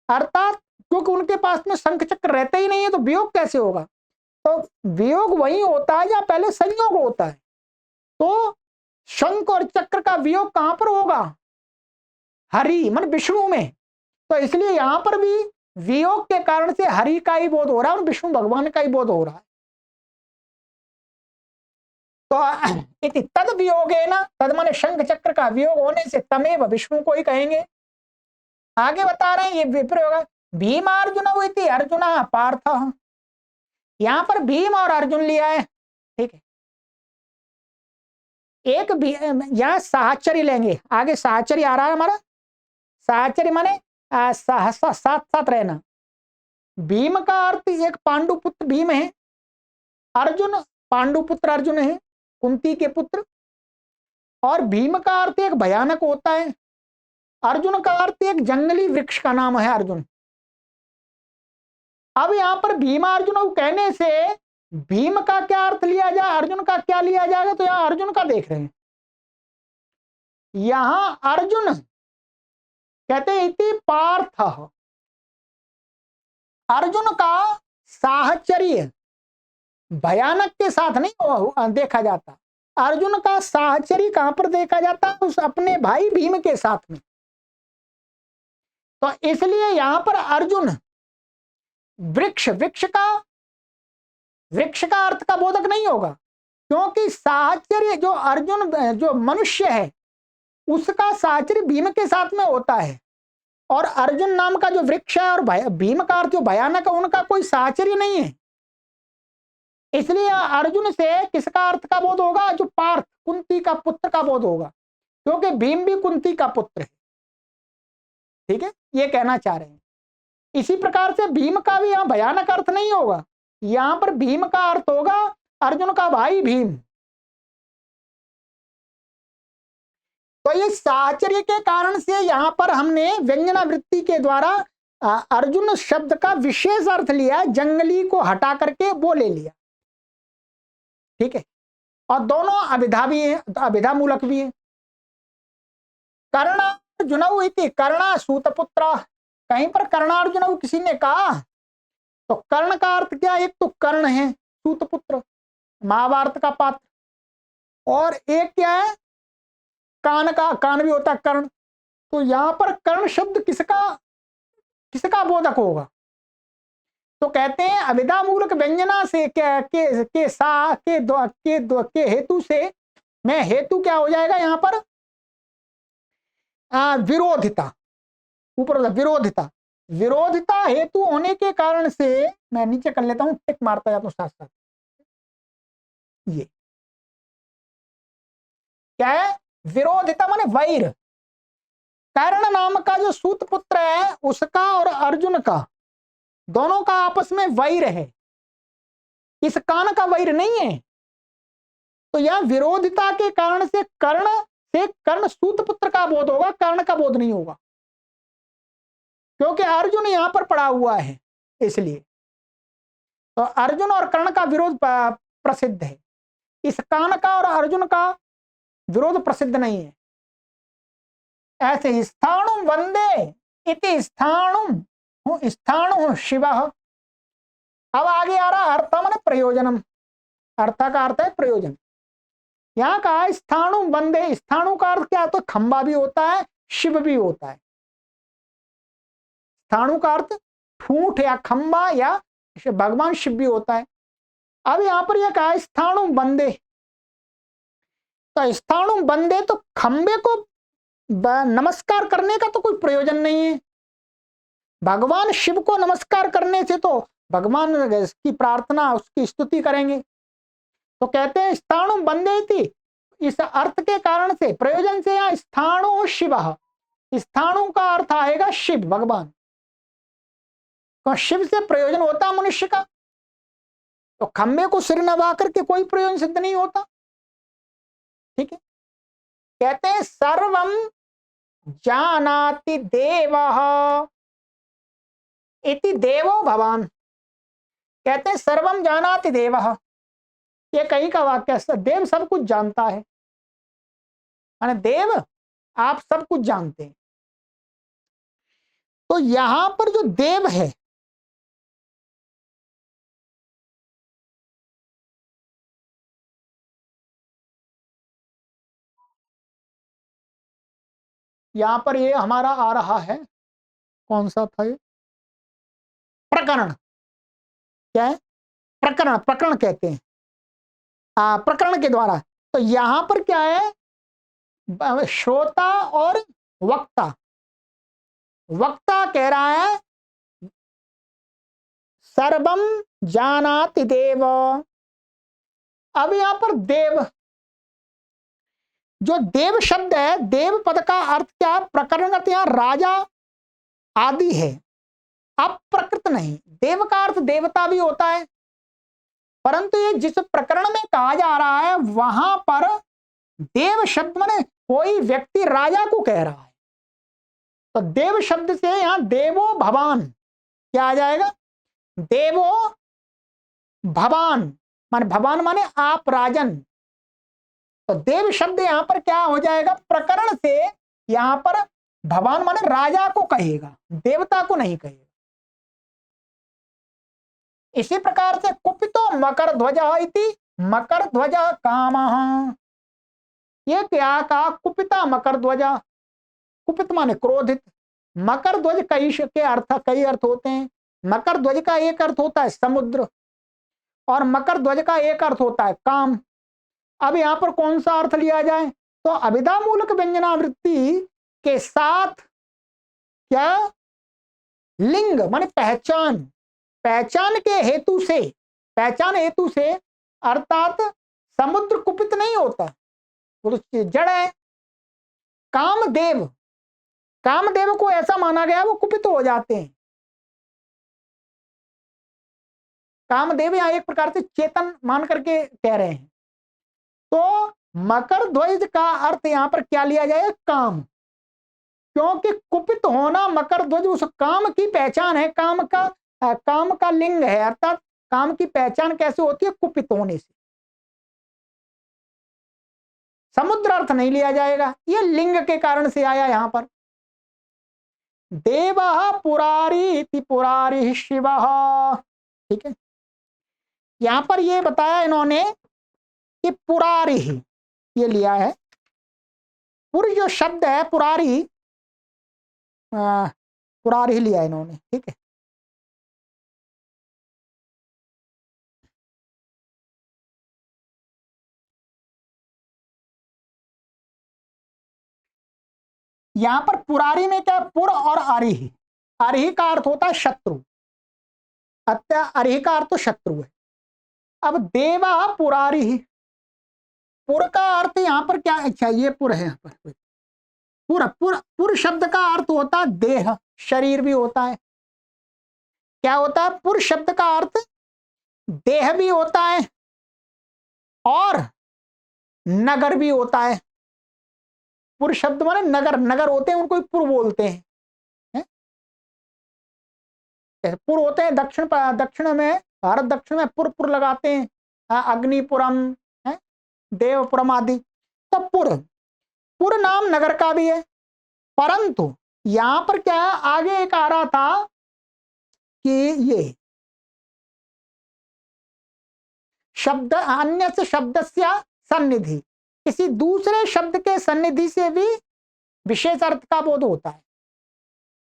अर्थात क्योंकि उनके पास में शंख चक्र रहते ही नहीं है तो वियोग कैसे होगा, तो वियोग वही होता है जहां पहले संयोग होता है। तो शंख और चक्र का वियोग कहां पर होगा, हरि मन विष्णु में। तो इसलिए यहां पर भी वियोग के कारण से हरि का ही बोध हो रहा है और विष्णु भगवान का ही बोध हो रहा है। तो तद वियोगे ना, तद माने शंख चक्र का वियोग होने से तमेव विष्णु को ही कहेंगे। आगे बता रहे हैं ये विप्रयोग है। भीमार्जुन इति अर्जुन पार्थ, यहां पर भीम और अर्जुन लिया है, ठीक है। एक भी यहां साहचर्य लेंगे, आगे साहचर्य आ रहा है हमारा। साहचर्य माने साथ साथ रहना। भीम का अर्थ एक पांडुपुत्र भीम है, अर्जुन पांडुपुत्र अर्जुन है, कुंती के पुत्र। और भीम का अर्थ एक भयानक होता है, अर्जुन का अर्थ एक जंगली वृक्ष का नाम है अर्जुन। अब यहां पर भीमार्जुन कहने से भीम का क्या अर्थ लिया जाए, अर्जुन का क्या लिया जाएगा, तो यहां अर्जुन का देख रहे हैं। यहां अर्जुन कहते इति पार्थ, अर्जुन का साहचर्य भयानक के साथ नहीं देखा जाता, अर्जुन का साहचर्य कहां पर देखा जाता है, उस अपने भाई भीम के साथ में। तो इसलिए यहां पर अर्जुन वृक्ष वृक्ष का अर्थ का बोधक नहीं होगा, क्योंकि साहचर्य जो अर्जुन जो मनुष्य है उसका साहचर्य भीम के साथ में होता है, और अर्जुन नाम का जो वृक्ष है और भीम का अर्थ जो भयानक है उनका कोई साहचर्य नहीं है। इसलिए अर्जुन से किसका अर्थ का बोध होगा, जो पार्थ कुंती का पुत्र का बोध होगा, क्योंकि भीम भी कुंती का पुत्र है, ठीक है, ये कहना चाह रहे हैं। इसी प्रकार से भीम का भी यहां भयानक अर्थ नहीं होगा, यहां पर भीम का अर्थ होगा अर्जुन का भाई भीम। तो ये साहचर्य के कारण से यहां पर हमने व्यंजनावृत्ति के द्वारा अर्जुन शब्द का विशेष अर्थ लिया, जंगली को हटा करके वो ले लिया, ठीक है। और दोनों अभिधा भी है, अभिधा मूलक भी है। कर्णार्जुनौ इति कर्णा सूतपुत्र, कहीं पर कर्णार्जुनौ किसी ने कहा तो कर्ण का अर्थ क्या, एक तो कर्ण है सूतपुत्र महाभारत का पात्र, और एक क्या है कान का, कान भी होता है कर्ण। तो यहां पर कर्ण शब्द किसका बोधक होगा, तो कहते हैं अभिधा मूलक व्यंजना से के हेतु से, मैं हेतु क्या हो जाएगा यहां पर विरोधिता, ऊपर विरोधिता, विरोधिता हेतु होने के कारण से मैं नीचे कर लेता हूं, टिक मारता जाता हूं साथ साथ। ये क्या है, विरोधिता माने वैर, कर्ण नाम का जो सूत पुत्र है उसका और अर्जुन का दोनों का आपस में वैर है, इस कान का वैर नहीं है। तो यह विरोधिता के कारण से कर्ण सूत पुत्र का बोध होगा, कर्ण का बोध नहीं होगा, क्योंकि अर्जुन यहां पर पड़ा हुआ है इसलिए। तो अर्जुन और कर्ण का विरोध प्रसिद्ध है, इस कान का और अर्जुन का विरोध प्रसिद्ध नहीं है। ऐसे स्थाणु वंदे इति स्थाणु शिव। अब आगे आ रहा अर्थ माने प्रयोजनम, अर्थ का अर्थ है प्रयोजन। यहां का स्थाणु वंदे, स्थाणु का अर्थ क्या, तो खंबा भी होता है शिव भी होता है। स्थाणु का अर्थ ठूंठ या खंबा या भगवान शिव भी होता है। अब यहां पर यह कहा स्थाणु बंदे, तो स्थाणु बंदे तो खंबे को नमस्कार करने का तो कोई प्रयोजन नहीं है, भगवान शिव को नमस्कार करने से तो भगवान की प्रार्थना उसकी स्तुति करेंगे। तो कहते हैं स्थाणु बंदे थी, इस अर्थ के कारण से प्रयोजन से यहां स्थाणु शिव, स्थाणु का अर्थ आएगा शिव भगवान, तो शिव से प्रयोजन होता मनुष्य का, तो खंबे को सिर नवा करके कोई प्रयोजन सिद्ध नहीं होता, ठीक है। कहते हैं सर्वम जानाति देवः इति देवो भवान, कहते हैं सर्वम जानाति देवः, ये कहीं का वाक्य है, देव सब कुछ जानता है, माने देव आप सब कुछ जानते हैं। तो यहां पर जो देव है यहां पर ये हमारा आ रहा है, कौन सा था ये, प्रकरण, क्या है प्रकरण, प्रकरण कहते हैं प्रकरण के द्वारा। तो यहां पर क्या है, श्रोता और वक्ता, वक्ता कह रहा है सर्वम जानाति देव। अब यहां पर देव, जो देव शब्द है, देव पद का अर्थ क्या है? प्रकरण अर्थ यहां राजा आदि है, अप्रकृत नहीं। देव का अर्थ देवता भी होता है, परंतु ये जिस प्रकरण में कहा जा रहा है वहां पर देव शब्द माने कोई व्यक्ति राजा को कह रहा है। तो देव शब्द से यहां देवो भवान क्या आ जाएगा? देवो भवान माने भवान माने आप राजन। तो देव शब्द यहां पर क्या हो जाएगा? प्रकरण से यहां पर भवान माने राजा को कहेगा, देवता को नहीं कहेगा। इसी प्रकार से कुपितो मकर ध्वज इति मकर ध्वज कामः। ये क्या कहा? कुपिता मकर ध्वज, कुपित माने क्रोधित। मकर ध्वज कई अर्थ होते हैं। मकर ध्वज का एक अर्थ होता है समुद्र, और मकर ध्वज का एक अर्थ होता है काम। अब यहां पर कौन सा अर्थ लिया जाए? तो अभिधा मूलक व्यंजनावृत्ति के साथ क्या? लिंग माने पहचान, पहचान के हेतु से, पहचान हेतु से, अर्थात समुद्र कुपित नहीं होता, वो तो जड़ है। कामदेव, कामदेव को ऐसा माना गया वो कुपित हो जाते हैं। कामदेव यहां एक प्रकार से चेतन मान करके कह रहे हैं। तो मकर ध्वज का अर्थ यहां पर क्या लिया जाए? काम, क्योंकि कुपित होना मकर ध्वज उस काम की पहचान है, काम का लिंग है, अर्थात काम की पहचान कैसे होती है? कुपित होने से। समुद्र अर्थ नहीं लिया जाएगा, ये लिंग के कारण से आया यहां पर। देव पुरारी पुरारी शिव, ठीक है। यहां पर ये बताया इन्होंने कि पुरारी ये लिया है। पुर जो शब्द है पुरारी, पुरारी लिया है इन्होंने, ठीक है। यहां पर पुरारी में क्या? पुर और अरिही, अरिही का अर्थ होता है शत्रु, अरिही का अर्थ तो शत्रु है। अब देवा पुरारी, पुर का अर्थ यहां पर क्या? अच्छा ये पुर है, यहां पर पुर शब्द का अर्थ होता है देह, शरीर भी होता है। क्या होता है? पुर शब्द का अर्थ देह भी होता है और नगर भी होता है। पुर शब्द माने नगर, नगर होते हैं उनको पुर बोलते हैं, पुर होते हैं। दक्षिण में, भारत दक्षिण में पुर लगाते हैं, अग्निपुरम है, देवपुरम आदि। तो पुर नाम नगर का भी है, परंतु यहां पर क्या है? आगे एक आ रहा था कि ये शब्द अन्य से शब्द से सन्निधि, किसी दूसरे शब्द के सन्निधि से भी विशेष अर्थ का बोध होता है।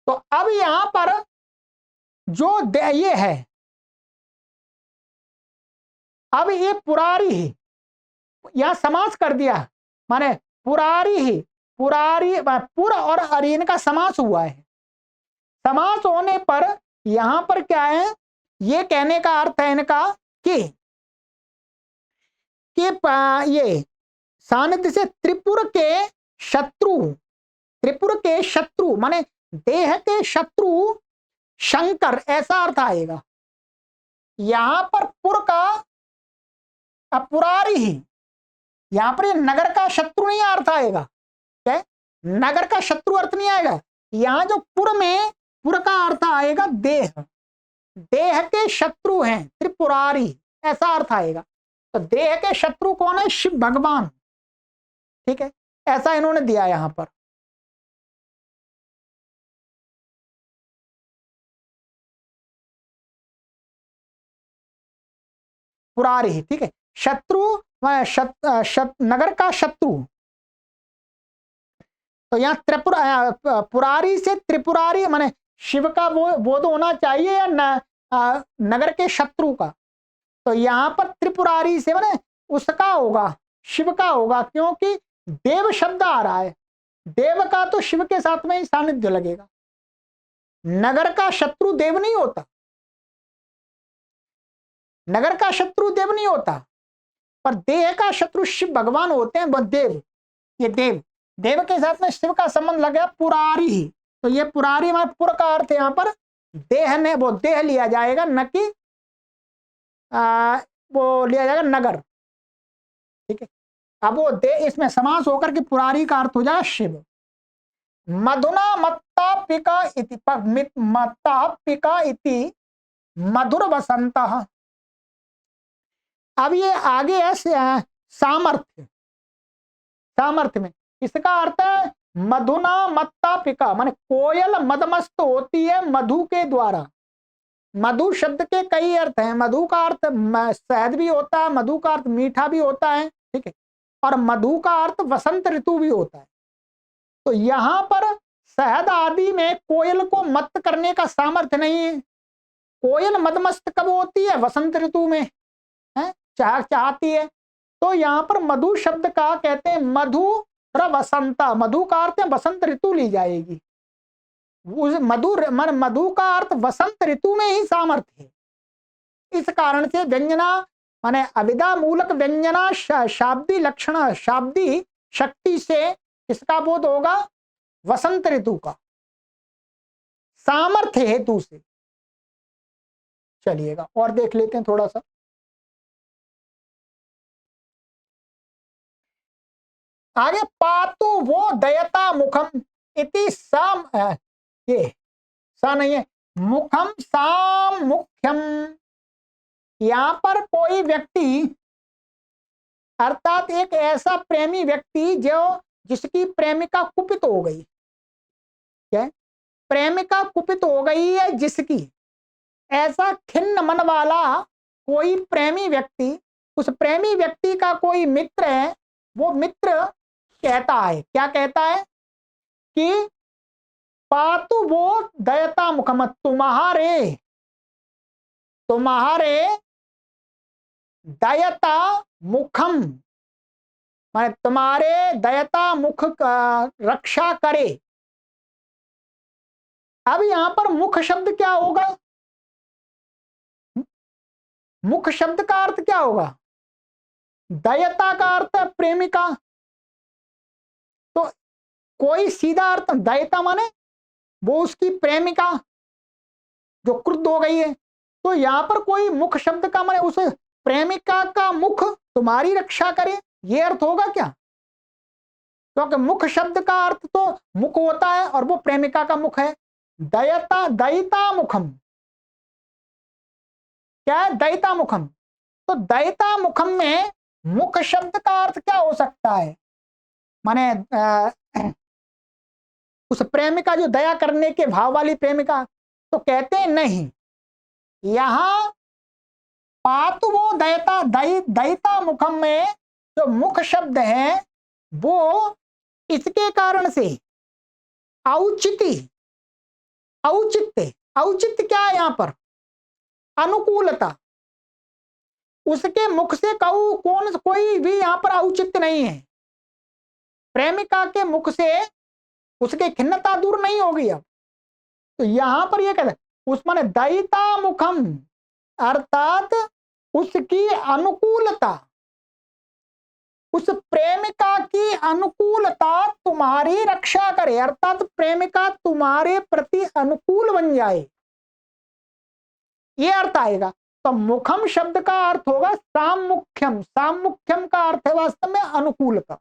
तो अब यहां पर जो ये है, अब ये पुरारी ही यहां समास कर दिया, माने पुरारी ही, पुरारी पुर और अरीन का समास हुआ है। समास होने पर यहां पर क्या है? ये कहने का अर्थ है इनका कि ये सानिध्य से त्रिपुर के शत्रु माने देह के शत्रु शंकर, ऐसा अर्थ आएगा। यहां पर पुर का पुरारी ही, यहां पर ये नगर का शत्रु नहीं अर्थ आएगा, क्या? नगर का शत्रु अर्थ नहीं आएगा। यहां जो पुर में, पुर का अर्थ आएगा देह, देह के शत्रु हैं त्रिपुरारी, ऐसा अर्थ आएगा। तो देह के शत्रु कौन है? शिव भगवान, ठीक है। ऐसा इन्होंने दिया यहां पर। पुरारी, ठीक है। शत्रु नगर का शत्रु, तो यहाँ पुरारी से त्रिपुरारी माने शिव का बोध होना चाहिए या नगर के शत्रु का। तो यहाँ पर त्रिपुरारी से माने उसका होगा, शिव का होगा, क्योंकि देव शब्द आ रहा है, देव का तो शिव के साथ में ही सानिध्य लगेगा। नगर का शत्रु देव नहीं होता, नगर का शत्रु देव नहीं होता, पर देह का शत्रु शिव भगवान होते हैं, वह देव। ये देव, देव के साथ में शिव का संबंध लग गया पुरारी ही, तो ये पुरारी में पुर का अर्थ यहां पर देह ने, वो देह लिया जाएगा, न कि वो लिया जाएगा नगर। ठीक है, अब वो देह इसमें समास होकर के पुरारी का अर्थ हो जाएगा शिव। मधुना मत्ता पिका इति, मत्ता पिका इति मधुर वसंत। अब ये आगे है सामर्थ्य, सामर्थ्य में इसका अर्थ है मधुना मत्ता पिका, माने कोयल मदमस्त होती है मधु के द्वारा। मधु शब्द के कई अर्थ हैं, मधु का अर्थ शहद भी होता है, मधु का अर्थ मीठा भी होता है, ठीक है, और मधु का अर्थ वसंत ऋतु भी होता है। तो यहां पर शहद आदि में कोयल को मत करने का सामर्थ्य नहीं है। कोयल मदमस्त कब होती है? वसंत ऋतु में, है चाहती है। तो यहां पर मधु शब्द का कहते हैं मधु वसंता, मधु का अर्थ है वसंत ऋतु ली जाएगी। उस मधु का अर्थ वसंत ऋतु में ही सामर्थ्य है। इस कारण से व्यंजना माने अविदा मूलक व्यंजना शाब्दी लक्षण, शाब्दी शक्ति से किसका बोध होगा? वसंत ऋतु का, सामर्थ्य हेतु से। चलिएगा और देख लेते हैं थोड़ा सा। आगे पातु वो दयता मुखम इति साम, ये सा नहीं है, मुखम साम मुख्यम। यहां पर कोई व्यक्ति अर्थात एक ऐसा प्रेमी व्यक्ति जो जिसकी प्रेमिका कुपित हो गई, क्या प्रेमिका कुपित हो गई है जिसकी, ऐसा खिन्न मन वाला कोई प्रेमी व्यक्ति, उस प्रेमी व्यक्ति का कोई मित्र है, वो मित्र कहता है, क्या कहता है कि पातु वो दयता मुखम, तुम्हारे दयता मुखम, माने तुम्हारे दयता मुख का रक्षा करे। अब यहां पर मुख शब्द क्या होगा? मुख शब्द का अर्थ क्या होगा? दयता का अर्थ है प्रेमिका, तो कोई सीधा अर्थ, दयता माने वो उसकी प्रेमिका जो क्रुद्ध हो गई है। तो यहां पर कोई मुख शब्द का माने उस प्रेमिका का मुख तुम्हारी रक्षा करे, ये अर्थ होगा क्या? क्योंकि मुख शब्द का अर्थ तो मुख होता है और वो प्रेमिका का मुख है। दयता, दयिता मुखम, क्या है? दयिता मुखम। तो दयिता मुखम में मुख शब्द का अर्थ क्या हो सकता है? माने उस प्रेमिका जो दया करने के भाव वाली प्रेमिका, तो कहते हैं नहीं, यहां पातु वो दयता, दयिता मुखम में जो मुख शब्द है वो इसके कारण से औचित्य, औचित्य क्या है यहां पर? अनुकूलता। उसके मुख से कोई भी यहां पर औचित्य नहीं है। प्रेमिका के मुख से उसकी खिन्नता दूर नहीं होगी। अब तो यहां पर यह कहते हैं उस माने दयिता मुखम, अर्थात उसकी अनुकूलता, उस प्रेमिका की अनुकूलता तुम्हारी रक्षा करे, अर्थात प्रेमिका तुम्हारे प्रति अनुकूल बन जाए, ये अर्थ आएगा। तो मुखम शब्द का अर्थ होगा सामुख्यम, सामुख्यम का अर्थ है वास्तव में अनुकूलता।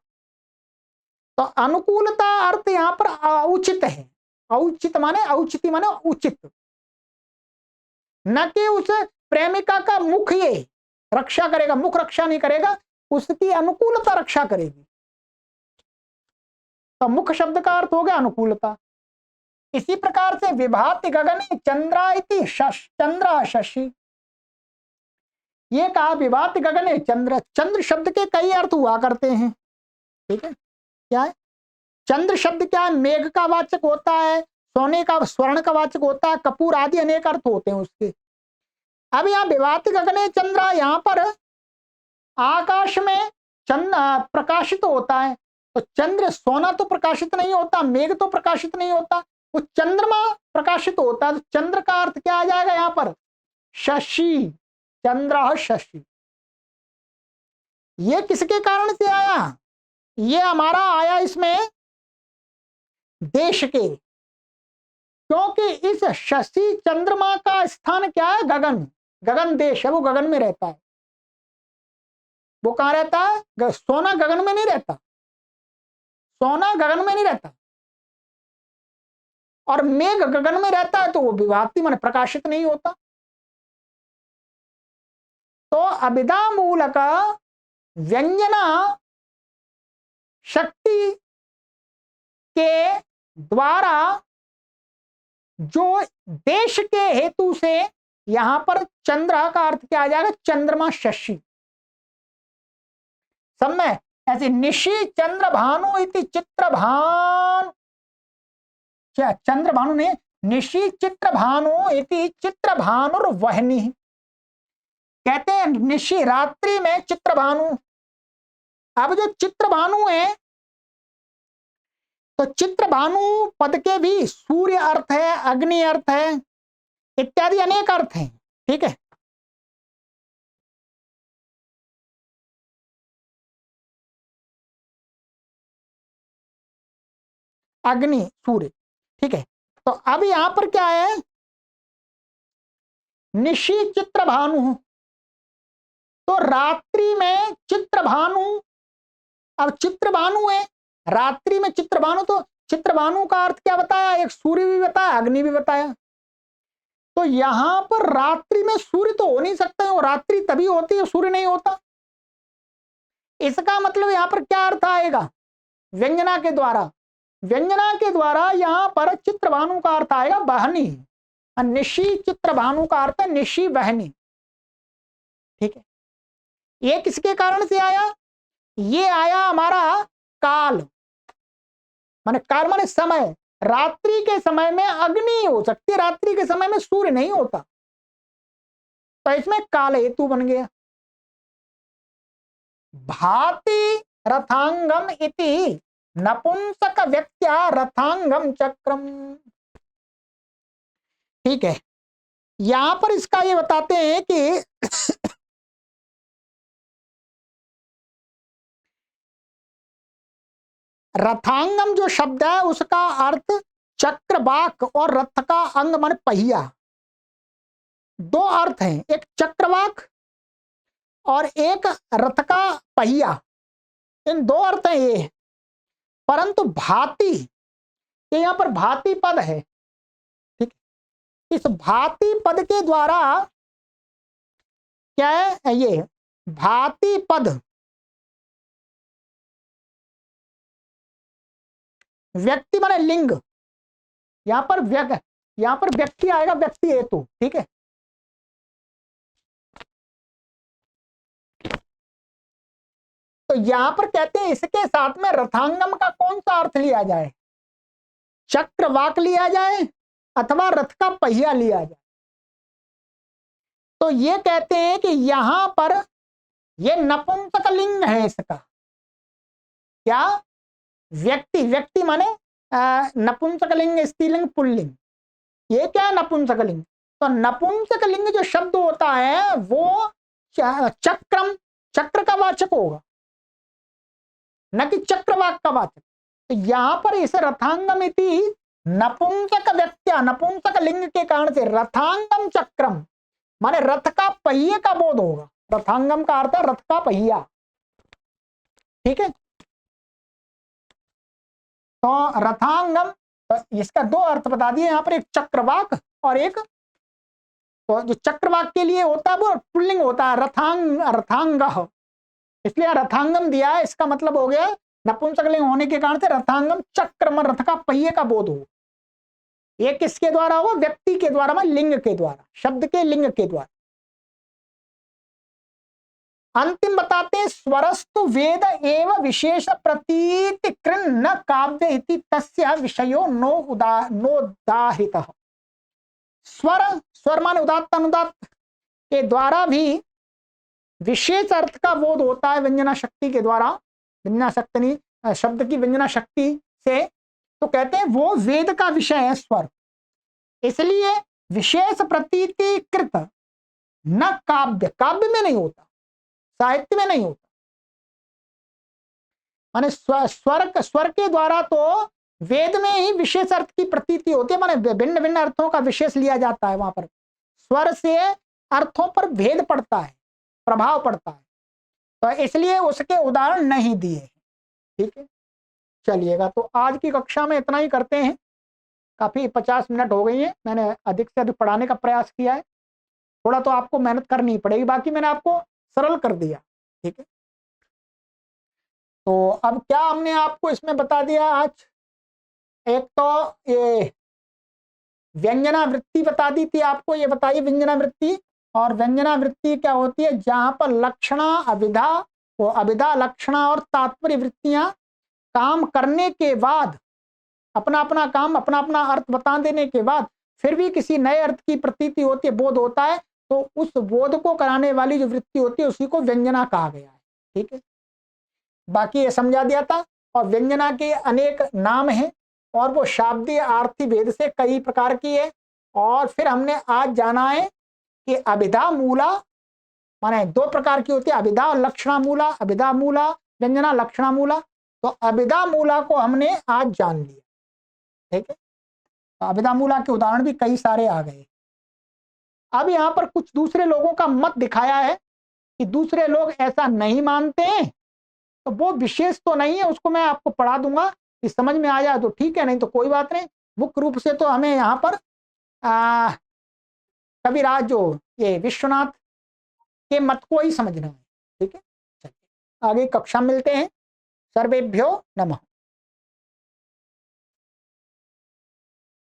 तो अनुकूलता अर्थ यहां पर औचित है, औचित माने औचिति माने उचित, न कि उस प्रेमिका का मुख ये रक्षा करेगा, मुख रक्षा नहीं करेगा, उसकी अनुकूलता रक्षा करेगी। तो मुख शब्द का अर्थ हो गया अनुकूलता। इसी प्रकार से विभाति गगने चंद्रा इति चंद्र शशि, ये कहा विभाति गगने चंद्र, चंद्र शब्द के कई अर्थ हुआ करते हैं, ठीक है। क्या है चंद्र शब्द? क्या है? मेघ का वाचक होता है, सोने का, स्वर्ण का वाचक होता है, कपूर आदि अनेक अर्थ होते हैं उसके। अब यहाँ विभाति गगने चंद्रा, यहाँ पर आकाश में चंद्र प्रकाशित होता है। तो चंद्र, सोना तो प्रकाशित नहीं होता, मेघ तो प्रकाशित नहीं होता, वो चंद्रमा प्रकाशित होता है, तो चंद्र का अर्थ क्या आ जाएगा यहां पर? शशि, चंद्र शशि। ये किसके कारण से आया? ये हमारा आया इसमें देश के, क्योंकि इस शशि चंद्रमा का स्थान क्या है? गगन, गगन देश है, वो गगन में रहता है। वो कहां रहता है? सोना गगन में नहीं रहता, सोना गगन में नहीं रहता, और मेघ गगन में रहता है, तो वो विभाति माने प्रकाशित नहीं होता। तो अभिधा मूलक व्यंजना शक्ति के द्वारा जो देश के हेतु से यहां पर चंद्र का अर्थ क्या आ जाएगा? चंद्रमा शशि। सब में ऐसे निशि चंद्र भानु इति चित्रभान, चंद्र भानु ने निशि चित्र भानु इति चित्र भानुर्वहनी। कहते हैं निशि रात्रि में चित्र भानु। अब जो चित्र भानु है, तो चित्र भानु पद के भी सूर्य अर्थ है, अग्नि अर्थ है, इत्यादि अनेक अर्थ हैं। ठीक है, अग्नि सूर्य। ठीक है, तो अब यहां पर क्या है? निशि चित्र भानु, तो रात्रि में चित्र भानु। अब चित्र भानु है, रात्रि में चित्र भानु, तो चित्र भानु का अर्थ क्या बताया? एक सूर्य भी बताया, अग्नि भी बताया। तो यहां पर रात्रि में सूर्य तो हो नहीं सकता, वो रात्रि तभी होती है सूर्य नहीं होता। इसका मतलब यहां पर क्या अर्थ आएगा? व्यंजना के द्वारा, व्यंजना के द्वारा यहां पर चित्र भानु का अर्थ आएगा बहनी, निशि चित्र भानु का अर्थ है निशि बहनी। ठीक है, ये किसके कारण से आया? ये आया हमारा काल, माने काल माने समय। रात्रि के समय में अग्नि हो सकती है, रात्रि के समय में सूर्य नहीं होता, तो इसमें काल हेतु बन गया। भाति रथांगम इति नपुंसक व्यक्त्या रथांगम चक्रम। ठीक है, यहां पर इसका ये बताते हैं कि रथांगम जो शब्द है उसका अर्थ चक्रवाक और रथ का अंग मन पहिया। दो अर्थ हैं, एक चक्रवाक और एक रथ का पहिया, इन दो अर्थ हैं ये। परंतु भाति, ये यहां पर भाति पद है। ठीक, इस भाति पद के द्वारा क्या है? ये भाति पद व्यक्ति माने लिंग, यहां पर व्यक्ति आएगा, व्यक्ति हेतु। ठीक है, तो यहां पर कहते हैं इसके साथ में रथांगम का कौन सा अर्थ लिया जाए? चक्रवाक लिया जाए अथवा रथ का पहिया लिया जाए? तो ये कहते हैं कि यहां पर ये नपुंसक लिंग है इसका। क्या? व्यक्ति, व्यक्ति माने नपुंसक लिंग, स्त्रीलिंग, पुल्लिंग। ये क्या है? नपुंसक लिंग। तो नपुंसक लिंग जो शब्द होता है वो चक्रम, चक्र का वाचक होगा, न कि चक्रवाक का वाचक। तो यहां पर इस रथांगम इति नपुंसक व्यक्त्या, नपुंसक लिंग के कारण से रथांगम चक्रम माने रथ का पहिए का बोध होगा। रथांगम का अर्थ है रथ का पहिया। ठीक है, तो रथांगम, तो इसका दो अर्थ बता दिए यहां पर, एक चक्रवाक और एक, तो जो चक्रवाक के लिए होता है वो पुल्लिंग होता है रथांग, इसलिए रथांगम दिया है। इसका मतलब हो गया नपुंसक लिंग होने के कारण से रथांगम चक्र, रथ का पहिए का बोध हो। ये किसके द्वारा हो? व्यक्ति के द्वारा, लिंग के द्वारा, शब्द के लिंग के द्वारा। अंतिम बताते हैं स्वरस्तु वेद एव विशेष प्रतीति कृन न काव्य इति तस्य विषयो नोदाहितः। स्वर, स्वर माने उदात्त अनुदात्त के द्वारा भी विशेष अर्थ का बोध होता है व्यंजना शक्ति के द्वारा। व्यंजना शक्ति, शब्द की व्यंजना शक्ति से तो कहते हैं वो वेद का विषय है स्वर, इसलिए विशेष प्रतीति कृत न काव्य, काव्य में नहीं होता, साहित्य में नहीं होता। माने स्वर के द्वारा तो वेद में ही विशेष अर्थ की प्रतीति होती है, माने भिन्न भिन्न अर्थों का विशेष लिया जाता है। वहां पर स्वर से अर्थों पर भेद पड़ता है, प्रभाव पड़ता है, तो इसलिए उसके उदाहरण नहीं दिए। ठीक है, चलिएगा, तो आज की कक्षा में इतना ही करते हैं। काफी 50 मिनट हो गई है, मैंने अधिक से अधिक पढ़ाने का प्रयास किया है। थोड़ा तो आपको मेहनत करनी पड़ेगी, बाकी मैंने आपको सरल कर दिया। ठीक है, तो अब क्या हमने आपको इसमें बता दिया आज, एक तो ये व्यंजना वृत्ति बता दी थी आपको, ये बताइए व्यंजना वृत्ति। और व्यंजना वृत्ति क्या होती है, जहां पर लक्षणा अभिधा, वो अभिधा लक्षणा और तात्पर्य वृत्तियां काम करने के बाद, अपना अपना काम, अपना अपना अर्थ बता देने के बाद फिर भी किसी नए अर्थ की प्रतीति होती है, बोध होता है, तो उस बोध को कराने वाली जो वृत्ति होती है उसी को व्यंजना कहा गया है। ठीक है, बाकी ये समझा दिया था। और व्यंजना के अनेक नाम हैं और वो शाब्दीय आर्थी भेद से कई प्रकार की है। और फिर हमने आज जाना है कि अभिधा मूला माने 2 प्रकार की होती है, अभिधा और लक्षणा मूला, अभिधा मूला व्यंजना लक्षणा मूला। तो अभिधा मूला को हमने आज जान लिया। ठीक है, तो अभिधा मूला के उदाहरण भी कई सारे आ गए। अब यहाँ पर कुछ दूसरे लोगों का मत दिखाया है कि दूसरे लोग ऐसा नहीं मानते हैं, तो वो विशेष तो नहीं है, उसको मैं आपको पढ़ा दूंगा कि समझ में आ जाए तो ठीक है, नहीं तो कोई बात नहीं। मुख्य रूप से तो हमें यहाँ पर कविराज जो ये विश्वनाथ के मत को ही समझना है। ठीक है, चलिए आगे कक्षा मिलते हैं। सर्वेभ्यो नमः।